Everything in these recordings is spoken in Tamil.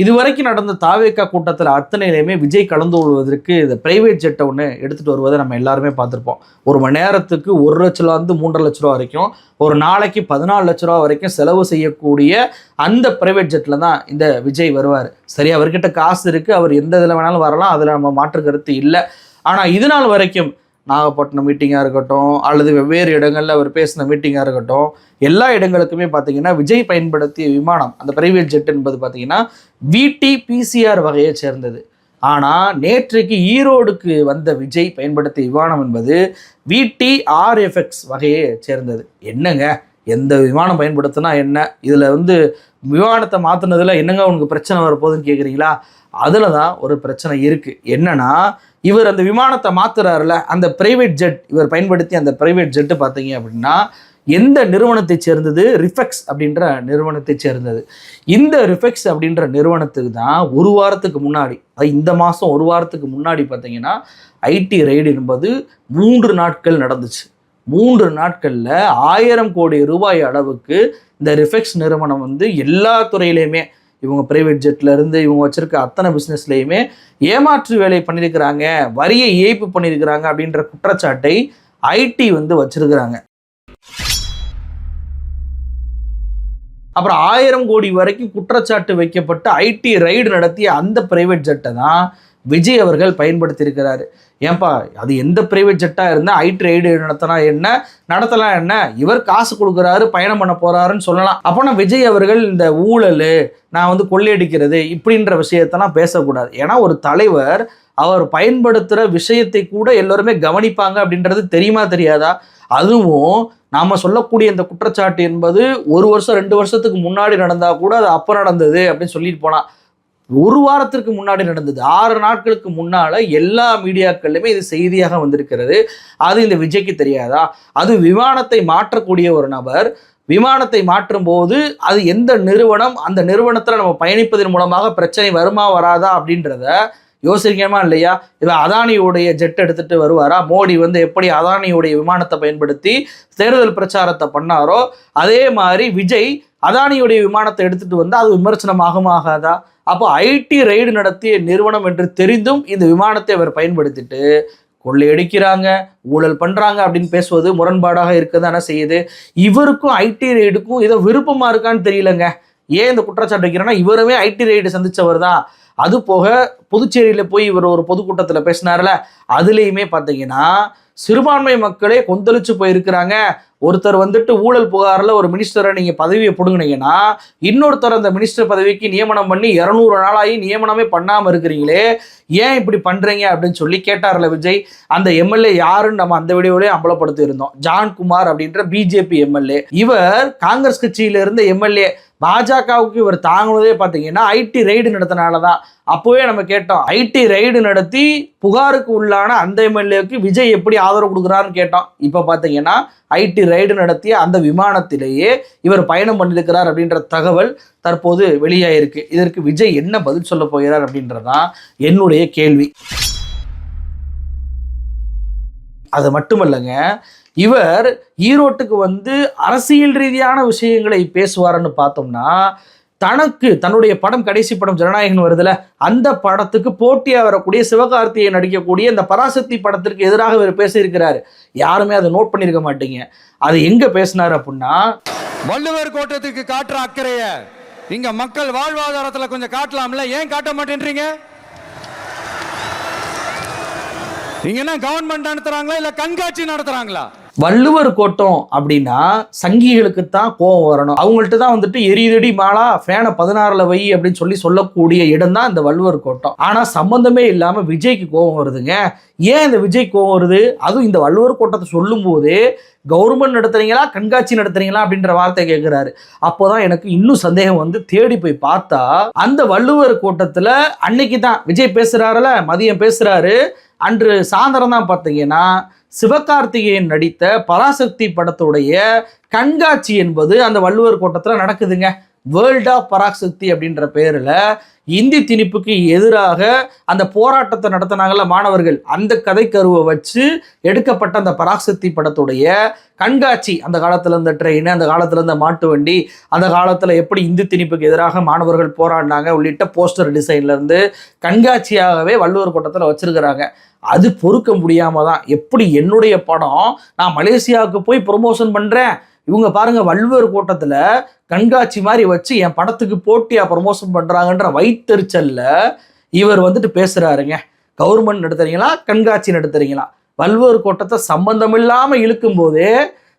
இதுவரைக்கும் நடந்த தாவேகா கூட்டத்தில் அத்தனையிலையுமே விஜய் கலந்து கொள்வதற்கு இந்த பிரைவேட் ஜெட்டை ஒன்று எடுத்துகிட்டு வருவதை நம்ம எல்லாருமே பார்த்துருப்போம். ஒரு மணி நேரத்துக்கு 1 லட்ச ரூபாந்து 3.5 லட்ச ரூபா வரைக்கும், ஒரு நாளைக்கு 14 லட்ச ரூபா வரைக்கும் செலவு செய்யக்கூடிய அந்த பிரைவேட் ஜெட்டில் தான் இந்த விஜய் வருவார். சரி, அவர்கிட்ட காசு இருக்குது, அவர் எந்த இதில் வேணாலும் வரலாம், அதில் நம்ம மாற்று கருத்து இல்லை. ஆனால் இது நாள் வரைக்கும் நாகப்பட்டினம் மீட்டிங்காக இருக்கட்டும், அல்லது வெவ்வேறு இடங்களில் அவர் பேசின மீட்டிங்காக இருக்கட்டும், எல்லா இடங்களுக்குமே பார்த்தீங்கன்னா விஜய் பயன்படுத்திய விமானம், அந்த பிரைவேட் ஜெட் என்பது பார்த்தீங்கன்னா விடி பிசிஆர் வகையை சேர்ந்தது. ஆனால் நேற்றைக்கு ஈரோடுக்கு வந்த விஜய் பயன்படுத்திய விமானம் என்பது விடி ஆர்எஃப்எக்ஸ் வகையை சேர்ந்தது. என்னங்க, எந்த விமானம் பயன்படுத்தினா என்ன, இதில் விமானத்தை மாற்றினதில் என்னங்க உனக்கு பிரச்சனை வரப்போகுதுன்னு கேட்குறீங்களா? அதில் தான் ஒரு பிரச்சனை இருக்குது. என்னன்னா, இவர் அந்த விமானத்தை மாற்றுறாருல, அந்த பிரைவேட் ஜெட் இவர் பயன்படுத்தி அந்த பிரைவேட் ஜெட்டு பார்த்தீங்க அப்படின்னா எந்த நிறுவனத்தை சேர்ந்தது? ரிஃபெக்ஸ் அப்படின்ற நிறுவனத்தை சேர்ந்தது. இந்த ரிஃபெக்ஸ் அப்படின்ற நிறுவனத்துக்கு தான் ஒரு வாரத்துக்கு முன்னாடி, இந்த மாதம் ஒரு வாரத்துக்கு முன்னாடி பார்த்தீங்கன்னா ஐடி ரெய்டு என்பது 3 நாட்கள் நடந்துச்சு. 3 நாட்களில் 1000 கோடி ரூபாய் அளவுக்கு இந்த ரிஃபெக்ஸ் நிறுவனம் எல்லா துறையிலையுமே, இவங்க பிரைவேட் ஜெட்ல இருந்து இவங்க வச்சிருக்க அத்தனை பிஸ்னஸ்லையுமே ஏமாற்று வேலை பண்ணியிருக்கிறாங்க, வரியை ஏய்ப்பு பண்ணியிருக்கிறாங்க அப்படின்ற குற்றச்சாட்டை ஐடி வச்சிருக்கிறாங்க. அப்புறம் 1000 கோடி வரைக்கும் குற்றச்சாட்டு வைக்கப்பட்டு ஐடி ரைடு நடத்திய அந்த பிரைவேட் ஜெட்டை தான் விஜய் அவர்கள் பயன்படுத்தியிருக்கிறாரு. ஏன்பா, அது எந்த பிரைவேட் ஜெட்டாக இருந்தால் ஐடி ரைடு நடத்தினா என்ன, நடத்தலாம் என்ன, இவர் காசு கொடுக்குறாரு, பயணம் பண்ண போகிறாருன்னு சொல்லலாம். அப்போனா விஜய் அவர்கள் இந்த ஊழல், நான் கொள்ளையடிக்கிறது இப்படின்ற விஷயத்தெல்லாம் பேசக்கூடாது. ஏன்னா ஒரு தலைவர் அவர் பயன்படுத்துகிற விஷயத்தை கூட எல்லோருமே கவனிப்பாங்க அப்படின்றது தெரியுமா தெரியாதா? அதுவும் நாம் சொல்லக்கூடிய இந்த குற்றச்சாட்டு என்பது 1 வருஷம் 2 வருஷத்துக்கு முன்னாடி நடந்தால் கூட அது அப்போ நடந்தது அப்படின்னு சொல்லிட்டு போனால், ஒரு வாரத்திற்கு முன்னாடி நடந்தது, 6 நாட்களுக்கு முன்னால் எல்லா மீடியாக்கள்லையுமே இது செய்தியாக வந்திருக்கிறது. அது இந்த விஜய்க்கு தெரியாதா? அது விமானத்தை மாற்றக்கூடிய ஒரு நபர், விமானத்தை மாற்றும் போது அது எந்த நிறுவனம், அந்த நிறுவனத்தில் நம்ம பயணிப்பதன் மூலமாக பிரச்சனை வருமா வராதா அப்படின்றத யோசிக்கமா இல்லையா? இவன் அதானியோடைய ஜெட் எடுத்துட்டு வருவாரா? மோடி எப்படி அதானியோடைய விமானத்தை பயன்படுத்தி தேர்தல் பிரச்சாரத்தை பண்ணாரோ அதே மாதிரி விஜய் அதானியுடைய விமானத்தை எடுத்துட்டு அது விமர்சனம் ஆகாதா? அப்போ ஐடி ரைடு நடத்திய நிறுவனம் என்று தெரிந்தும் இந்த விமானத்தை அவர் பயன்படுத்திட்டு கொள்ளையடிக்கிறாங்க, ஊழல் பண்றாங்க அப்படின்னு பேசுவது முரண்பாடாக இருக்கதானே செய்யுது. இவருக்கும் ஐடி ரைடுக்கும் ஏதோ விருப்பமா இருக்கான்னு தெரியலங்க. ஏன் இந்த குற்றச்சாட்டு வைக்கிறேன்னா, இவருமே ஐடி ரைடு சந்திச்சவர் தான். அது போக புதுச்சேரியில் போய் இவர் ஒரு பொதுக்கூட்டத்தில் பேசினார்ல, அதுலேயுமே பார்த்தீங்கன்னா சிறுபான்மை மக்களே கொந்தளிச்சு போயிருக்கிறாங்க. ஒருத்தர் ஊழல் புகாரில் ஒரு மினிஸ்டரை நீங்கள் பதவியை பிடுங்கினீங்கன்னா, இன்னொருத்தர் அந்த மினிஸ்டர் பதவிக்கு நியமனம் பண்ணி 200 நாளாகி நியமனமே பண்ணாமல் இருக்கிறீங்களே, ஏன் இப்படி பண்ணுறீங்க அப்படின்னு சொல்லி கேட்டார்ல விஜய். அந்த எம்எல்ஏ யாருன்னு நம்ம அந்த வீடியோவிலே அம்பலப்படுத்தி இருந்தோம். ஜான்குமார் அப்படின்ற பிஜேபி எம்எல்ஏ. இவர் காங்கிரஸ் கட்சியில இருந்த எம்எல்ஏ. பாஜகவுக்கு இவர் தாங்கினதே பார்த்தீங்கன்னா ஐடி ரைடு நடத்தினால தான். அப்போவே நம்ம கேட்டோம், ஐடி ரைடு நடத்தி புகாருக்கு உள்ளான அந்த எம்எல்ஏக்கு விஜய் எப்படி ஆதரவு கொடுக்குறாருன்னு கேட்டோம். இப்போ பார்த்தீங்கன்னா ஐடி ரைடு நடத்திய அந்த விமானத்திலேயே இவர் பயணம் பண்ணியிருக்கிறார் அப்படின்ற தகவல் தற்போது வெளியாயிருக்கு. இதற்கு விஜய் என்ன பதில் சொல்ல போகிறார் அப்படின்றதான் என்னுடைய கேள்வி. அது மட்டுமல்லங்க, இவர் ஈரோட்டுக்கு அரசியல் ரீதியான விஷயங்களை பேசுவார்னு பார்த்தோம்னா, தன்னுடைய படம், கடைசி படம் ஜனநாயகன் வருதுல, அந்த படத்துக்கு போட்டியா வரக்கூடிய சிவகார்த்திகேயன் நடிக்கக்கூடிய இந்த பராசக்தி படத்திற்கு எதிராக இவர் பேசியிருக்கிறாரு. யாருமே அதை நோட் பண்ணியிருக்க மாட்டீங்க. அது எங்க பேசினார் அப்படின்னா, வள்ளுவர் கோட்டத்துக்கு காட்டுற அக்கறைய இங்க மக்கள் வாழ்வாதாரத்துல கொஞ்சம் காட்டலாம்ல, ஏன் காட்ட மாட்டேன்றீங்க? நீங்க என்ன கவர்மெண்ட் நடத்துறாங்களா இல்ல கண்காட்சி நடத்துறாங்களா? வள்ளுவர் கோட்டம் அப்படின்னா சங்கிகளுக்கு தான் கோபம் வரணும். அவங்கள்ட்ட தான் எரியுதடி மாலா ஃபேனை 16ல் வை அப்படின்னு சொல்லக்கூடிய இடம் தான் இந்த வள்ளுவர் கோட்டம். ஆனா சம்பந்தமே இல்லாம விஜய்க்கு கோபம் வருதுங்க. ஏன் இந்த விஜய் கோபம் வருது? அதுவும் இந்த வள்ளுவர் கோட்டத்தை சொல்லும் போதே கவர்மெண்ட் நடத்துறீங்களா கண்காட்சி நடத்துறீங்களா அப்படின்ற வார்த்தை கேட்கிறாரு. அப்போதான் எனக்கு இன்னும் சந்தேகம் தேடி போய் பார்த்தா, அந்த வள்ளுவர் கோட்டத்துல அன்னைக்கு தான் விஜய் பேசுறாருல, மதியம் பேசுறாரு, அன்று சாயந்தரம் தான் பார்த்தீங்கன்னா சிவகார்த்திகேயன் நடித்த பராசக்தி படத்துடைய கண்காட்சி என்பது அந்த வள்ளுவர் கோட்டத்தில் நடக்குதுங்க. வேர்ல்ட் ஆஃப் பராசக்தி அப்படின்ற பேரில் இந்தி திணிப்புக்கு எதிராக அந்த போராட்டத்தை நடத்தினாங்கல்ல மாணவர்கள், அந்த கதைக்கருவை வச்சு எடுக்கப்பட்ட அந்த பராசக்தி படத்துடைய கண்காட்சி, அந்த காலத்தில் இருந்த ட்ரெயின், அந்த காலத்தில் இருந்த மாட்டு வண்டி, அந்த காலத்தில் எப்படி இந்தி திணிப்புக்கு எதிராக மாணவர்கள் போராடினாங்க உள்ளிட்ட போஸ்டர் டிசைன்லேருந்து கண்காட்சியாகவே வள்ளுவர் கோட்டத்தில் வச்சிருக்கிறாங்க. அது பொறுக்க முடியாம தான் எப்படி என்னுடைய படம் நான் மலேசியாவுக்கு போய் ப்ரொமோஷன் பண்ணுறேன், இவங்க பாருங்க வள்ளுவர் கோட்டத்தில் கண்காட்சி மாதிரி வச்சு என் படத்துக்கு போட்டியா ப்ரமோஷன் பண்றாங்கன்ற வயிற்றுச்சல்ல இவர் வந்துட்டு பேசுறாருங்க. கவர்மெண்ட் நடத்துறீங்களா, கண்காட்சி நடத்துறீங்களா? வள்ளுவர் கோட்டத்தை சம்பந்தம் இல்லாம இழுக்கும் போதே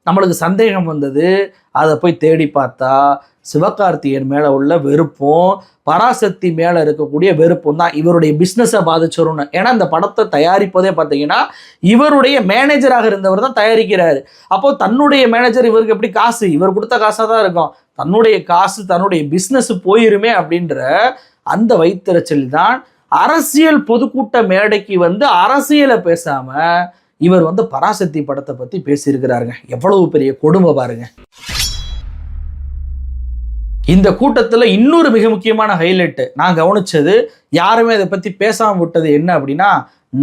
நம்மளுக்கு சந்தேகம் வந்தது. அதை போய் தேடி பார்த்தா சிவகார்த்திகேயன் மேல உள்ள வெறுப்பும் பராசக்தி மேல இருக்கக்கூடிய வெறுப்பும் தான் இவருடைய பிஸ்னஸை பாதிச்சிரும்னு. ஏன்னா இந்த படத்தை தயாரிப்பதே பார்த்தீங்கன்னா இவருடைய மேனேஜராக இருந்தவர் தான் தயாரிக்கிறாரு. அப்போ தன்னுடைய மேனேஜர் இவருக்கு எப்படி காசு, இவர் கொடுத்த காசாக தான் இருக்கும், தன்னுடைய காசு தன்னுடைய பிஸ்னஸ் போயிருமே அப்படின்ற அந்த வைத்தறிச்சல் தான் அரசியல் பொதுக்கூட்ட மேடைக்கு வந்து அரசியலை பேசாம இவர் வந்து பராசக்தி படத்தை பத்தி பேசியிருக்கிறாருங்க. எவ்வளவு பெரிய கொடுமை பாருங்க. இந்த கூட்டத்தில் இன்னொரு மிக முக்கியமான ஹைலைட்டு நான் கவனிச்சது, யாருமே அதை பற்றி பேசாமல் விட்டது என்ன அப்படின்னா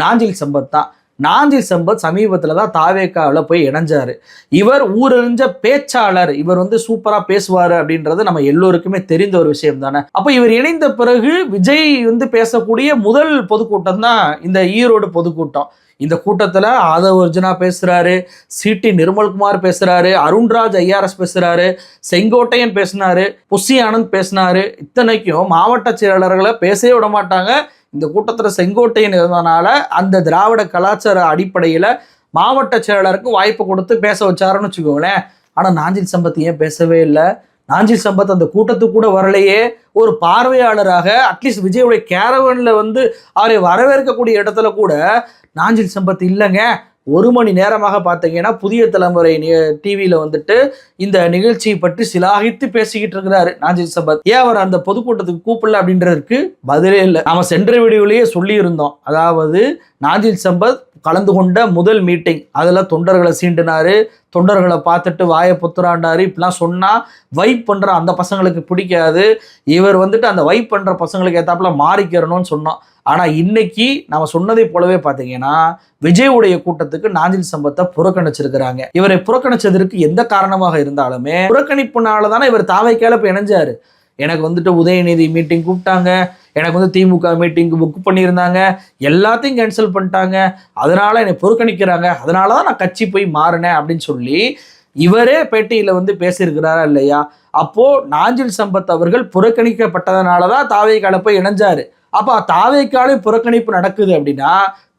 நாஞ்சில் சம்பத் தான். நாஞ்சில் சம்பத் சமீபத்தில் தான் தாவேக்காவில் போய் இணைஞ்சார். இவர் ஊரறிஞ்ச பேச்சாளர், இவர் வந்து சூப்பராக பேசுவார் அப்படின்றது நம்ம எல்லோருக்குமே தெரிந்த ஒரு விஷயம் தானே. அப்போ இவர் இணைந்த பிறகு விஜய் வந்து பேசக்கூடிய முதல் பொதுக்கூட்டம் தான் இந்த ஈரோடு பொதுக்கூட்டம். இந்த கூட்டத்தில் ஆதவ் அர்ஜுனா பேசுகிறாரு, சிடி நிர்மல்குமார் பேசுகிறாரு, அருண்ராஜ் ஐஆர்எஸ் பேசுகிறாரு, செங்கோட்டையன் பேசினாரு, புஷி ஆனந்த் பேசினாரு. இத்தனைக்கும் மாவட்ட செயலாளர்களை பேசவே விட மாட்டாங்க. இந்த கூட்டத்தில் செங்கோட்டையன் இருந்ததுனால அந்த திராவிட கலாச்சார அடிப்படையில் மாவட்ட செயலாளருக்கு வாய்ப்பு கொடுத்து பேச வச்சாருன்னு வச்சுக்கோங்களேன். ஆனால் நாஞ்சில் சம்பத் ஏன் பேசவே இல்லை? நாஞ்சில் சம்பத் அந்த கூட்டத்துக்கு கூட வரலையே. ஒரு பார்வையாளராக அட்லீஸ்ட் விஜயுடைய கேரவனில் வந்து அவரை வரவேற்கக்கூடிய இடத்துல கூட நாஞ்சில் சம்பத் இல்லைங்க. 1 மணி நேரமாக பார்த்தீங்கன்னா புதிய தலைமுறை டிவியில் வந்துட்டு இந்த நிகழ்ச்சியை பற்றி சிலாகித்து பேசிக்கிட்டு இருக்கிறாரு நாஞ்சில் சம்பத். ஏன் அவர் அந்த பொதுக்கூட்டத்துக்கு கூப்பிடல அப்படின்றதுக்கு பதிலே இல்லை. நாம சென்ற வீடியோலேயே சொல்லியிருந்தோம், அதாவது நாஞ்சில் சம்பத் கலந்து கொண்ட முதல் மீட்டிங், அதில் தொண்டர்களை சீண்டினாரு, தொண்டர்களை பார்த்துட்டு வாயை புத்துறாண்டாரு, இப்படிலாம் சொன்னால் வைப் பண்ணுற அந்த பசங்களுக்கு பிடிக்காது, இவர் வந்துட்டு அந்த வைப் பண்ணுற பசங்களுக்கு ஏற்றாப்புல மாறிக்கிறணும்னு சொன்னோம். ஆனால் இன்னைக்கு நம்ம சொன்னதை போலவே பார்த்தீங்கன்னா விஜயுடைய கூட்டத்துக்கு நாஞ்சில் சம்பத்தை புறக்கணிச்சிருக்கிறாங்க. இவரை புறக்கணிச்சதற்கு எந்த காரணமாக இருந்தாலுமே புறக்கணிப்புனால தானே இவர் தாவைக்கால போய் இணைஞ்சாரு. எனக்கு வந்துட்டு உதயநிதி மீட்டிங் கூப்பிட்டாங்க, எனக்கு வந்து திமுக மீட்டிங்கு புக் பண்ணியிருந்தாங்க, எல்லாத்தையும் கேன்சல் பண்ணிட்டாங்க, அதனால என்னை புறக்கணிக்கிறாங்க, அதனால தான் நான் கட்சி போய் மாறினேன் அப்படின்னு சொல்லி இவரே பேட்டியில் வந்து பேசியிருக்கிறாரா இல்லையா? அப்போ நாஞ்சில் சம்பத் அவர்கள் புறக்கணிக்கப்பட்டதுனால தான் தாவைக்கால போய் இணைஞ்சாரு. அப்போ தாவேக்காலே புறக்கணிப்பு நடக்குது அப்படின்னா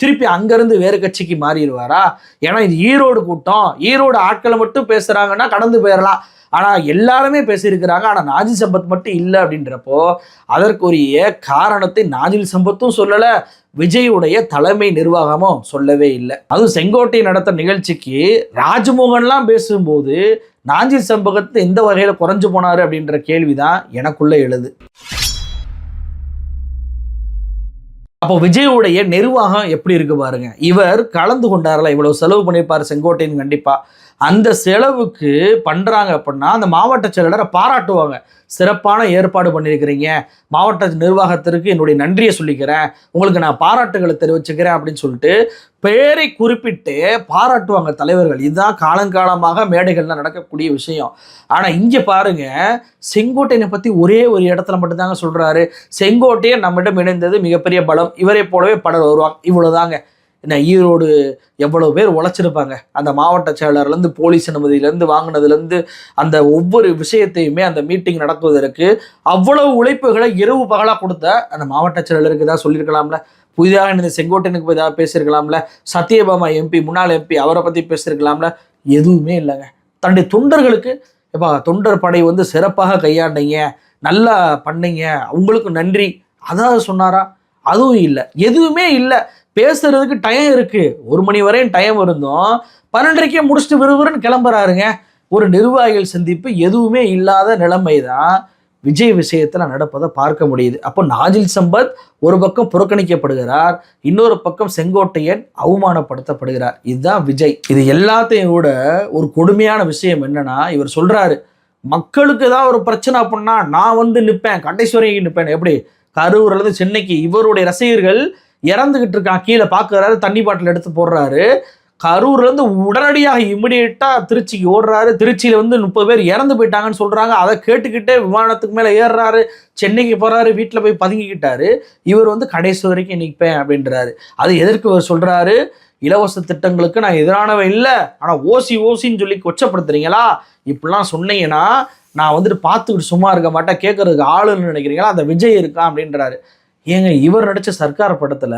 திருப்பி அங்கேருந்து வேறு கட்சிக்கு மாறிடுவாரா? ஏன்னா இது ஈரோடு கூட்டம், ஈரோடு ஆட்களை மட்டும் பேசுகிறாங்கன்னா கடந்து போயிடலாம். ஆனால் எல்லாருமே பேசியிருக்கிறாங்க, ஆனால் நாஞ்சில் சம்பத் மட்டும் இல்லை அப்படின்றப்போ அதற்குரிய காரணத்தை நாஞ்சில் சம்பத்தும் சொல்லலை, விஜயுடைய தலைமை நிர்வாகமும் சொல்லவே இல்லை. அதுவும் செங்கோட்டை நடத்த நிகழ்ச்சிக்கு ராஜ்மோகன்லாம் பேசும்போது நாஞ்சில் சம்பத் எந்த வகையில் குறைஞ்சு போனார் அப்படின்ற கேள்விதான் எனக்குள்ளே எழுது. அப்போ விஜயுடைய நிர்வாகம் எப்படி இருக்கு பாருங்க. இவர் கலந்து கொண்டார்ல, இவ்வளவு செலவு பண்ணியிருப்பார் செங்கோட்டையன், கண்டிப்பா அந்த செலவுக்கு பண்றாங்க அப்படின்னா அந்த மாவட்ட செயலாளரை பாராட்டுவாங்க. சிறப்பான ஏற்பாடு பண்ணியிருக்கிறீங்க, மாவட்ட நிர்வாகத்திற்கு என்னுடைய நன்றியை சொல்லிக்கிறேன், உங்களுக்கு நான் பாராட்டுகளை தெரிவிச்சுக்கிறேன் அப்படின்னு சொல்லிட்டு பேரை குறிப்பிட்டு பாராட்டுவாங்க தலைவர்கள். இதுதான் காலங்காலமாக மேடைகள்ல நடக்கக்கூடிய விஷயம். ஆனா இங்க பாருங்க, செங்கோட்டையனை பத்தி ஒரே ஒரு இடத்துல மட்டும்தாங்க சொல்றாரு, செங்கோட்டையன் நம்மிடம் இணைந்தது மிகப்பெரிய பலம், இவரை போலவே பலர் வருவாங்க, இவ்வளவுதாங்க. என்ன ஈரோடு எவ்வளோ பேர் உழைச்சிருப்பாங்க, அந்த மாவட்ட செயலாளர்லேருந்து போலீஸ் அனுமதியிலேருந்து வாங்கினதுலேருந்து அந்த ஒவ்வொரு விஷயத்தையுமே அந்த மீட்டிங் நடக்குவதற்கு அவ்வளவு உழைப்புகளை இரவு பகலாக கொடுத்த அந்த மாவட்ட செயலாளருக்கு தான் சொல்லியிருக்கலாம்ல, புதிதாக இந்த செங்கோட்டையனுக்கு போய் ஏதாவது பேசியிருக்கலாம்ல, சத்யபாமா எம்பி முன்னாள் எம்பி அவரை பற்றி பேசியிருக்கலாம்ல, எதுவுமே இல்லைங்க. தன்னுடைய தொண்டர்களுக்கு எப்பா தொண்டர் படை வந்து சிறப்பாக கையாண்டீங்க, நல்லா பண்ணீங்க, உங்களுக்கு நன்றி, அதாவது சொன்னாரா? அதுவும் இல்லை, எதுவுமே இல்லை. பேசுறதுக்கு டைம் இருக்கு, 1 மணி வரையும் டைம் இருந்தோம், 12:30 முடிச்சுட்டு விறுவிறுன்னு கிளம்புறாருங்க. ஒரு நிர்வாகிகள் சந்திப்பு எதுவுமே இல்லாத நிலைமை தான் விஜய் விஷயத்துல நடப்பதை பார்க்க முடியுது. அப்போ நாஞ்சில் சம்பத் ஒரு பக்கம் புறக்கணிக்கப்படுகிறார், இன்னொரு பக்கம் செங்கோட்டையன் அவமானப்படுத்தப்படுகிறார். இதுதான் விஜய். இது எல்லாத்தையும் விட ஒரு கொடுமையான விஷயம் என்னன்னா, இவர் சொல்றாரு மக்களுக்கு ஏதாவது ஒரு பிரச்சனை அப்படின்னா நான் வந்து நிற்பேன், கடைசி வரைக்கும் நிற்பேன். எப்படி கரூர்ல இருந்து சென்னைக்கு இவருடைய ரசிகர்கள் இறந்துகிட்டு இருக்கான், கீழே பார்க்கறாரு, தண்ணி பாட்டில் எடுத்து போடுறாரு. கரூர்ல இருந்து உடனடியாக இமிடியேட்டா திருச்சிக்கு ஓடுறாரு. திருச்சியில வந்து 30 பேர் இறந்து போயிட்டாங்கன்னு சொல்றாங்க. அதை கேட்டுக்கிட்டே விமானத்துக்கு மேல ஏறுறாரு, சென்னைக்கு போறாரு, வீட்டுல போய் பதுங்கிக்கிட்டாரு. இவர் வந்து கடைசி வரைக்கும் நிற்பேன் அப்படின்றாரு. அது எதற்கு அவர் சொல்றாரு? இலவச திட்டங்களுக்கு நான் எதிரானவன் இல்லை, ஆனா ஓசின்னு சொல்லி கொச்சப்படுத்துறீங்களா, இப்படிலாம் சொன்னீங்கன்னா நான் வந்துட்டு பார்த்துக்கிட்டு சும்மா இருக்க மாட்டேன், கேட்கறதுக்கு ஆளுன்னு நினைக்கிறீங்களா, அந்த விஜய் இருக்கான் அப்படின்றாரு. ஏங்க இவர் நடிச்ச சர்க்கார் படத்துல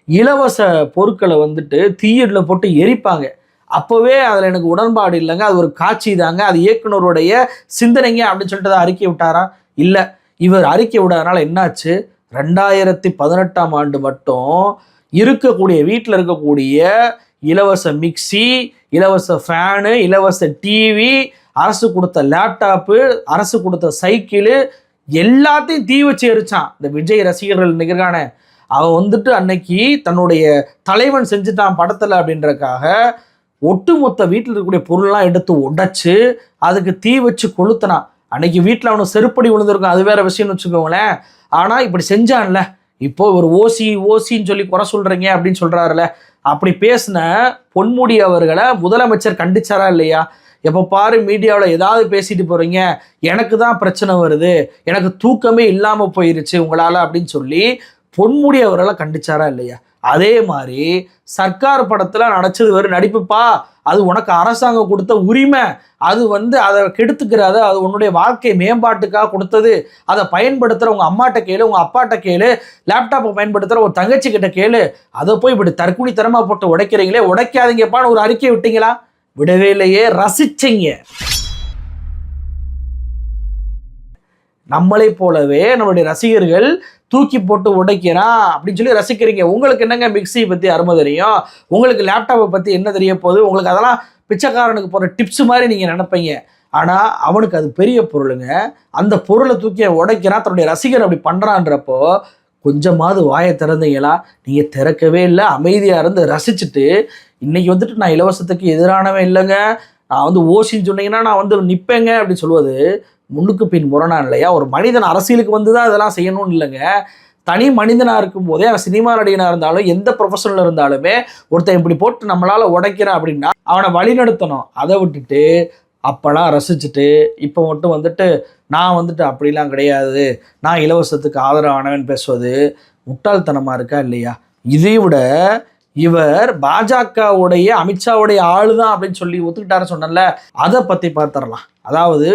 இலவச பொருட்களை வந்துட்டு தீயில போட்டு எரிப்பாங்க. அப்போவே அதில் எனக்கு உடன்பாடு இல்லைங்க, அது ஒரு காட்சி தாங்க, அது இயக்குனருடைய சிந்தனைங்க அப்படின்னு சொல்லிட்டு தான் அறிக்கை விட்டாரா? இல்லை. இவர் அறிக்கை விடாதனால என்னாச்சு? 2018ஆம் ஆண்டு மட்டும் இருக்கக்கூடிய வீட்டில் இருக்கக்கூடிய இலவச மிக்சி, இலவச ஃபேனு, இலவச டிவி, அரசு கொடுத்த லேப்டாப்பு, அரசு கொடுத்த சைக்கிளு எல்லாத்தையும் தீ வச்சு எரிச்சான் இந்த விஜய் ரசிகர்கள் நிகழ்கான. அவன் வந்துட்டு அன்னைக்கு தன்னுடைய தலைவன் செஞ்சுட்டான் படத்தில் அப்படின்றக்காக ஒட்டுமொத்த வீட்டில் இருக்கக்கூடிய பொருள்லாம் எடுத்து உடைச்சு அதுக்கு தீ வச்சு கொளுத்தினான். அன்னைக்கு வீட்டில் அவனுக்கு செருப்படி விழுந்திருக்கும், அது வேற விஷயம்னு வச்சுக்கோங்களேன். ஆனால் இப்படி செஞ்சான்ல, இப்போ ஒரு ஓசின்னு சொல்லி குறை சொல்றீங்க அப்படின்னு சொல்றாருல, அப்படி பேசின பொன்முடி அவர்களை முதலமைச்சர் கண்டிச்சாரா இல்லையா? எப்போ பாரு மீடியாவில் ஏதாவது பேசிட்டு போறீங்க, எனக்கு தான் பிரச்சனை வருது, எனக்கு தூக்கமே இல்லாமல் போயிருச்சு உங்களால் அப்படின்னு சொல்லி பொன்முடி அவர்களை கண்டிச்சாரா இல்லையா? அதே மாதிரி சர்க்கார் படத்தில் நடிச்சது வெறும் நடிப்புப்பா, அது உனக்கு அரசாங்கம் கொடுத்த உரிமை, அது வந்து அதை கெடுத்துக்கிறாத, அது உன்னுடைய வாழ்க்கை மேம்பாட்டுக்காக கொடுத்தது, அதை பயன்படுத்துகிற உங்கள் அம்மாட்ட கேளு, உங்கள் அப்பாட்ட கேளு, லேப்டாப்பை பயன்படுத்துகிற ஒரு தங்கச்சி கிட்ட கேளு, அதை போய் இப்படி தற்குணித்தனமாக போட்டு உடைக்கிறீங்களே, உடைக்காதீங்கப்பான்னு ஒரு அறிக்கை விட்டீங்களா? விடவே இல்லையே, ரசிச்சிங்க. நம்மளை போலவே நம்மளுடைய ரசிகர்கள் தூக்கி போட்டு உடைக்கிறான் அப்படின்னு சொல்லி ரசிக்கிறீங்க. உங்களுக்கு என்னங்க மிக்சி பற்றி அருமை தெரியும், உங்களுக்கு லேப்டாப்பை பற்றி என்ன தெரிய போகுது, உங்களுக்கு அதெல்லாம் பிச்சைக்காரனுக்கு போகிற டிப்ஸ் மாதிரி நீங்கள் நினைப்பீங்க. ஆனால் அவனுக்கு அது பெரிய பொருளுங்க. அந்த பொருளை தூக்கி உடைக்கிறான், தன்னுடைய ரசிகர் அப்படி பண்ணுறான்றப்போ கொஞ்சமாவது வாயை திறந்தீங்களா? நீங்கள் திறக்கவே இல்லை, அமைதியாக இருந்து ரசிச்சுட்டு இன்னைக்கு வந்துட்டு நான் இலவசத்துக்கு எதிரானவன் இல்லைங்க, நான் வந்து ஓசின்னு சொன்னீங்கன்னா நான் வந்து நிற்பேங்க அப்படின்னு சொல்லுவது முன்னுக்கு பின் முரணா இல்லையா? ஒரு மனிதன் அரசியலுக்கு வந்து தான் இதெல்லாம் செய்யணும்னு இல்லைங்க. தனி மனிதனாக இருக்கும் போதே அவன் சினிமா நடிகனாக இருந்தாலும் எந்த ப்ரொஃபஷனில் இருந்தாலுமே ஒருத்தன் இப்படி போட்டு நம்மளால் உடைக்கிறான் அப்படின்னா அவனை வழிநடத்தணும். அதை விட்டுட்டு அப்போலாம் ரசிச்சுட்டு இப்போ மட்டும் வந்துட்டு நான் வந்துட்டு அப்படிலாம் கிடையாது, நான் இலவசத்துக்கு ஆதரவானவன் பேசுவது முட்டாள்தனமாக இருக்கா இல்லையா? இதை விட இவர் பாஜகவுடைய அமித்ஷாவுடைய ஆளு தான் அப்படின்னு சொல்லி ஒத்துக்கிட்டாருன்னு சொன்னல, அதை பற்றி பார்த்துடலாம். அதாவது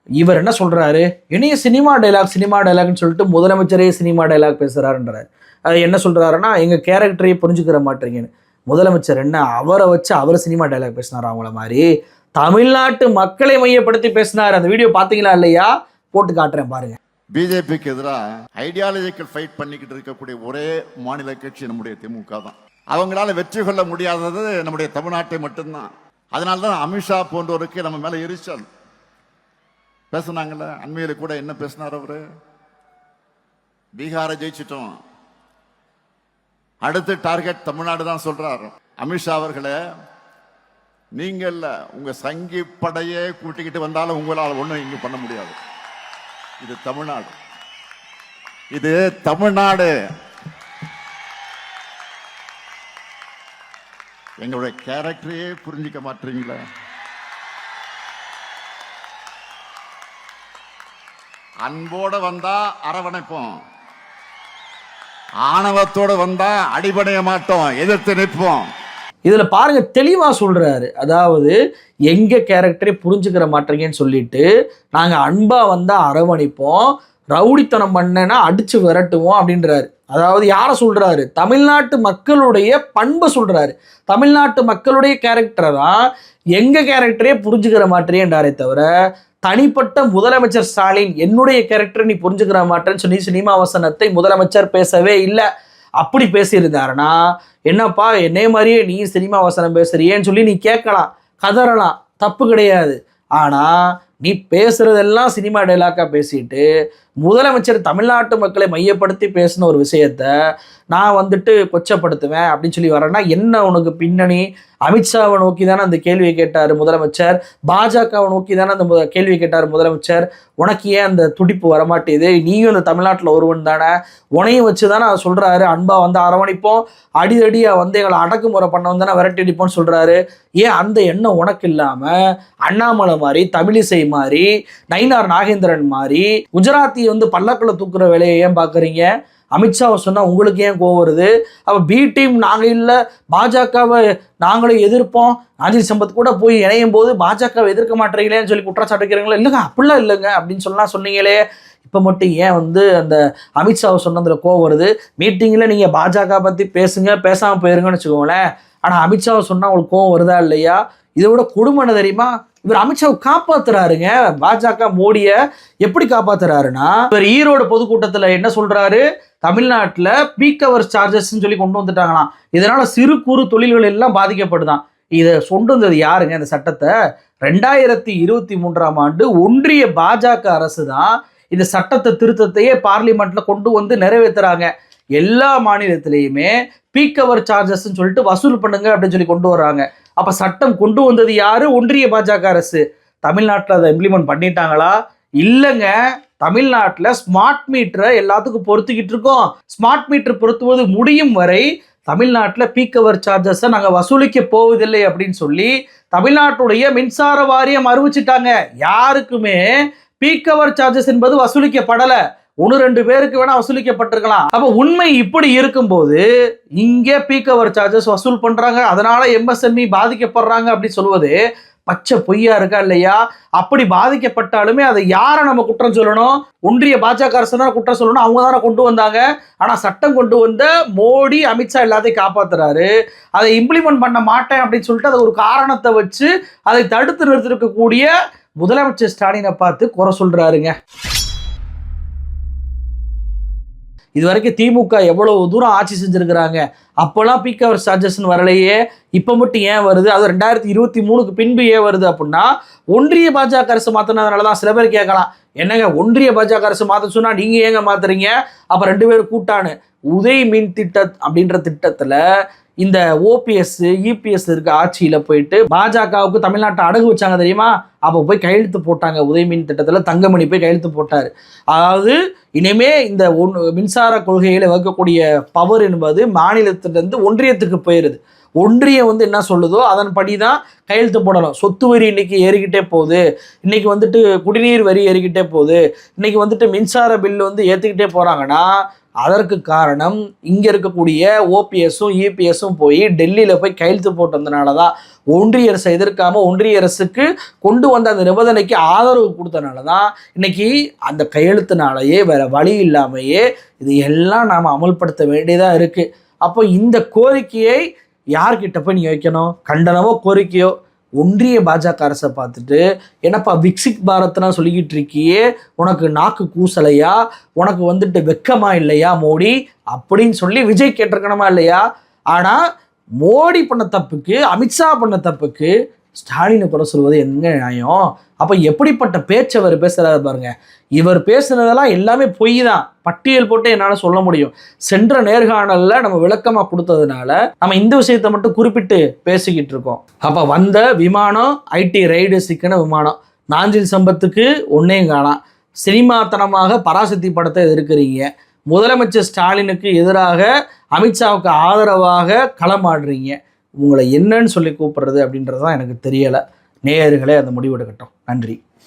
இவர் என்ன சொல்றாரு, இனிய சினிமா டைலாக்னு சொல்லிட்டு முதலமைச்சரே சினிமா டைலாக் பேசுறாருன்றாரு. அது என்ன சொல்றாருன்னா, எங்க கேரக்டரையே புரிஞ்சுக்கிற மாட்டீங்கன்னு. முதலமைச்சர் என்ன அவரை வச்சு அவர் சினிமா டைலாக் பேசினார்? அவங்கள மாதிரி தமிழ்நாட்டு மக்களை மையப்படுத்தி பேசினார். அந்த வீடியோ பாத்தீங்களா இல்லையா? போட்டு காட்டுறேன் பாருங்க. பிஜேபிக்கு எதிராக ஐடியாலஜிக்கல் ஃபைட் பண்ணிக்கிட்டு இருக்கக்கூடிய ஒரே மாநில கட்சி நம்முடைய திமுக தான். அவங்களால வெற்றி கொள்ள முடியாதது நம்முடைய தமிழ்நாட்டை மட்டும்தான். அதனால்தான் அமித்ஷா போன்றோருக்கு நம்ம மேல எரிச்சல். பேசினாங்கல்ல, அண்மையில கூட என்ன பேசினார் அவரு? பீகாரை ஜெயிச்சிட்டோம், அடுத்து டார்கெட் தமிழ்நாடு தான் சொல்றாரு. அமித்ஷா அவர்களே, நீங்க இல்ல உங்க சங்கி படையே கூட்டிக்கிட்டு வந்தாலும் உங்களால் ஒண்ணும் இங்க பண்ண முடியாது. இது தமிழ்நாடு, இது தமிழ்நாடு. எங்களுடைய கேரக்டரையே புரிஞ்சிக்க மாட்டீங்களா? அன்போட வந்தா அரவணைப்போம், ஆணவத்தோட வந்தா அடிபடைய மாட்டோம், எதிர்த்து நிற்போம். இதுல பாருங்க தெளிவா சொல்றாரு. அதாவது எங்க கேரக்டரை புரிஞ்சுக்கிற மாட்டீங்கன்னு சொல்லிட்டு நாங்க அன்பா வந்தா அரவணைப்போம், ரவுடித்தனம் பண்ணனா அடிச்சு விரட்டுவோம் அப்படின்றாரு. அதாவது யாரை சொல்றாரு? தமிழ்நாட்டு மக்களுடைய பண்பை சொல்றாரு. தமிழ்நாட்டு மக்களுடைய கேரக்டரை தான் எங்க கேரக்டரே புரிஞ்சுக்கிற மாட்டேன்றாரே தவிர தனிப்பட்ட முதலமைச்சர் ஸ்டாலின் என்னுடைய கேரக்டரை நீ புரிஞ்சுக்கிற மாட்டேன்னு சொல்லி சினிமா வசனத்தை முதலமைச்சர் பேசவே இல்லை. அப்படி பேசியிருந்தாருன்னா என்னப்பா என்னே மாதிரியே நீ சினிமா வசனம் பேசுறியேன்னு சொல்லி நீ கேட்கலாம், கதறலாம், தப்பு கிடையாது. ஆனால் நீ பேசுறதெல்லாம் சினிமா டைலாக்காக பேசிட்டு முதலமைச்சர் தமிழ்நாட்டு மக்களை மையப்படுத்தி பேசின ஒரு விஷயத்த நான் வந்துட்டு கொச்சப்படுத்துவேன் அப்படின்னு சொல்லி வரேன்னா என்ன உனக்கு பின்னணி? அமித்ஷாவை நோக்கி தானே அந்த கேள்வியை கேட்டார் முதலமைச்சர், பாஜகவை நோக்கி தானே அந்த கேள்வியை கேட்டார் முதலமைச்சர். உனக்கு ஏன் அந்த துடிப்பு வரமாட்டேது? நீயும் இந்த தமிழ்நாட்டில் ஒருவன் தானே, உனையும் வச்சு தானே அதை சொல்கிறாரு. அன்பா வந்து அரவணைப்போம், அடிதடியாக வந்து எங்களை அடக்குமுறை பண்ண வந்து தானே விரட்டி அடிப்போம்னு சொல்கிறாரு. ஏன் அந்த எண்ணம் உனக்கு இல்லாமல் அண்ணாமலை மாதிரி, தமிழிசை மாதிரி, நயினார் நாகேந்திரன் மாதிரி குஜராத்தியை வந்து பல்லக்கில் தூக்குற வேலையை ஏன் பார்க்குறீங்க? அமித்ஷாவை சொன்னால் உங்களுக்கு ஏன் கோவம் வருது? அப்போ பி டீம் நாங்கள் இல்லை, பாஜகவை நாங்களும் எதிர்ப்போம், நாஞ்சில் சம்பத் கூட போய் இணையும் போது பாஜகவை எதிர்க்க மாட்டீங்களேன்னு சொல்லி குற்றச்சாட்டு வைக்கிறீங்களா? இல்லைங்க அப்படிலாம் இல்லைங்க அப்படின்னு சொல்லலாம் சொன்னீங்களே, இப்போ மட்டும் ஏன் வந்து அந்த அமித்ஷாவை சொன்னதில் கோவம் வருது? மீட்டிங்கில் நீங்கள் பாஜக பற்றி பேசுங்க, பேசாமல் போயிருங்கன்னு வச்சுக்கோங்களேன். ஆனால் அமித்ஷாவை சொன்னால் உங்களுக்கு கோவம் வருதா இல்லையா? இதை விட கொடுமை என்ன தெரியுமா? இவர் அமித்ஷாவை காப்பாத்துறாருங்க. பாஜக மோடியை எப்படி காப்பாத்துறாருன்னா, இவர் ஈரோடு பொதுக்கூட்டத்தில் என்ன சொல்றாரு, தமிழ்நாட்டில் பீக் அவர் சார்ஜஸ் சொல்லி கொண்டு வந்துட்டாங்களாம். இதனால சிறு குறு தொழில்கள் எல்லாம் பாதிக்கப்படுதான். இதை கொண்டு வந்தது யாருங்க? இந்த சட்டத்தை 2023ஆம் ஆண்டு ஒன்றிய பாஜக அரசு தான் இந்த சட்டத்தை திருத்தத்தையே பார்லிமெண்ட்ல கொண்டு வந்து நிறைவேற்றுறாங்க. எல்லா மாநிலத்திலையுமே பீக் அவர் சார்ஜஸ் சொல்லிட்டு வசூல் பண்ணுங்க அப்படின்னு சொல்லி கொண்டு வர்றாங்க. அப்ப சட்டம் கொண்டு வந்தது யாரு? ஒன்றிய பாஜக அரசு. தமிழ்நாட்டில் அதை இம்ப்ளிமெண்ட் பண்ணிட்டாங்களா? இல்லைங்க. தமிழ்நாட்டில் ஸ்மார்ட் மீட்டரை எல்லாத்துக்கும் பொருத்திக்கிட்டு இருக்கோம். ஸ்மார்ட் மீட்டர் பொருத்துவது முடியும் வரை தமிழ்நாட்டில் பீக் அவர் சார்ஜஸை நாங்கள் வசூலிக்க போவதில்லை அப்படின்னு சொல்லி தமிழ்நாட்டுடைய மின்சார வாரியம் அறிவிச்சிட்டாங்க. யாருக்குமே பீக் அவர் சார்ஜஸ் என்பது வசூலிக்கப்படலை. 1-2 பேருக்கு வேணா வசூலிக்கப்பட்டிருக்கலாம். அப்ப உண்மை இப்படி இருக்கும்போது இங்கே பீக் அவர் சார்ஜஸ் வசூல் பண்றாங்க, அதனால எம்எஸ்எம்இ பாதிக்கப்படுறாங்க அப்படி சொல்வது பச்சை பொய்யா இருக்கா இல்லையா? அப்படி பாதிக்கப்பட்டாலுமே அதை யாரை நம்ம குற்றம் சொல்லணும்? ஒன்றிய பாஜக அரசு தான் குற்றம் சொல்லணும். அவங்க தானே கொண்டு வந்தாங்க. ஆனா சட்டம் கொண்டு வந்த மோடி, அமித்ஷா எல்லாத்தையும் காப்பாத்துறாரு. அதை இம்ப்ளிமெண்ட் பண்ண மாட்டேன் அப்படின்னு சொல்லிட்டு அதை ஒரு காரணத்தை வச்சு அதை தடுத்து நிறுத்திருக்கக்கூடிய முதலமைச்சர் ஸ்டாலினை பார்த்து குறை சொல்றாருங்க. இது வரைக்கும் திமுக எவ்வளவு தூரம் ஆட்சி செஞ்சிருக்கிறாங்க. அப்போல்லாம் பீக் அவர் சார்ஜஸ்ன்னு வரலையே, இப்போ மட்டும் ஏன் வருது? அது 2023க்கு பின்பு ஏன் வருது அப்படின்னா, ஒன்றிய பாஜக அரசு மாற்றினதுனால தான். சில பேர் கேட்கலாம், என்னங்க ஒன்றிய பாஜக அரசு மாற்ற சொன்னால் நீங்கள் ஏங்க மாற்றுறீங்க? அப்போ 2 பேரும் கூட்டானு உதய் மின் திட்டம் அப்படின்ற திட்டத்தில் இந்த ஓபிஎஸ் இபிஎஸ் இருக்க ஆட்சியில் போயிட்டு பாஜகவுக்கு தமிழ்நாட்டை அடகு வச்சாங்க தெரியுமா? அப்போ போய் கையெழுத்து போட்டாங்க. உதய் மின் திட்டத்தில் தங்கமணி போய் கையெழுத்து போட்டார். அதாவது இனிமே இந்த மின்சார கொள்கையில் வகுக்கக்கூடிய பவர் என்பது மாநிலத்திலிருந்து ஒன்றியத்துக்கு போயிடுது. ஒன்றியம் வந்து என்ன சொல்லுதோ அதன்படி தான் கையெழுத்து போடலாம். சொத்து வரி இன்னைக்கு ஏறிக்கிட்டே போகுது, இன்னைக்கு வந்துட்டு குடிநீர் வரி ஏறிக்கிட்டே போகுது, இன்னைக்கு வந்துட்டு மின்சார பில்லு வந்து ஏற்றிக்கிட்டே போகிறாங்கன்னா அதற்கு காரணம் இங்கே இருக்கக்கூடிய ஓபிஎஸும் இபிஎஸும் போய் டெல்லியில் போய் கையெழுத்து போட்டதுனால தான். ஒன்றிய அரசை எதிர்க்காம ஒன்றிய அரசுக்கு கொண்டு வந்த அந்த நிபந்தனைக்கு ஆதரவு கொடுத்தனால தான் இன்னைக்கு அந்த கையெழுத்துனாலேயே வேற வழி இல்லாமையே இது எல்லாம் நாம் அமல்படுத்த வேண்டியதாக இருக்குது. அப்போ இந்த கோரிக்கையை யார்கிட்ட போய் நீங்கள் வைக்கணும்? கண்டனமோ கோரிக்கையோ ஒன்றிய பாஜக அரசை பார்த்துட்டு என்னப்பா விக்சிக் பாரத்னா சொல்லிக்கிட்டு இருக்கியே, உனக்கு நாக்கு கூசலையா, உனக்கு வந்துட்டு வெக்கமா இல்லையா மோடி அப்படின்னு சொல்லி விஜய் கேட்டிருக்கணுமா இல்லையா? ஆனால் மோடி பண்ண தப்புக்கு, அமித்ஷா பண்ண தப்புக்கு ஸ்டாலினை குறை சொல்வது எங்க நியாயம்? அப்போ எப்படிப்பட்ட பேச்சு அவர் பேசுகிறாரு பாருங்க. இவர் பேசுனதெல்லாம் எல்லாமே பொய் தான். பட்டியல் போட்டு என்னால் சொல்ல முடியும். சென்ற நேர்காணலில் நம்ம விளக்கமாக கொடுத்ததுனால நம்ம இந்த விஷயத்தை மட்டும் குறிப்பிட்டு பேசிக்கிட்டு இருக்கோம். அப்போ வந்த விமானம் ஐடி ரைடு சிக்கின விமானம். நாஞ்சில் சம்பத்துக்கு ஒன்றையும் காணாம். சினிமாத்தனமாக பராசக்தி படத்தை எதிர்க்கிறீங்க. முதலமைச்சர் ஸ்டாலினுக்கு எதிராக அமித்ஷாவுக்கு ஆதரவாக களமாடுறீங்க. உங்களை என்னன்னு சொல்லி கூப்பிடுறது அப்படின்றது தான் எனக்கு தெரியலை. நேயர்களே அந்த முடிவெடுக்கட்டும். நன்றி.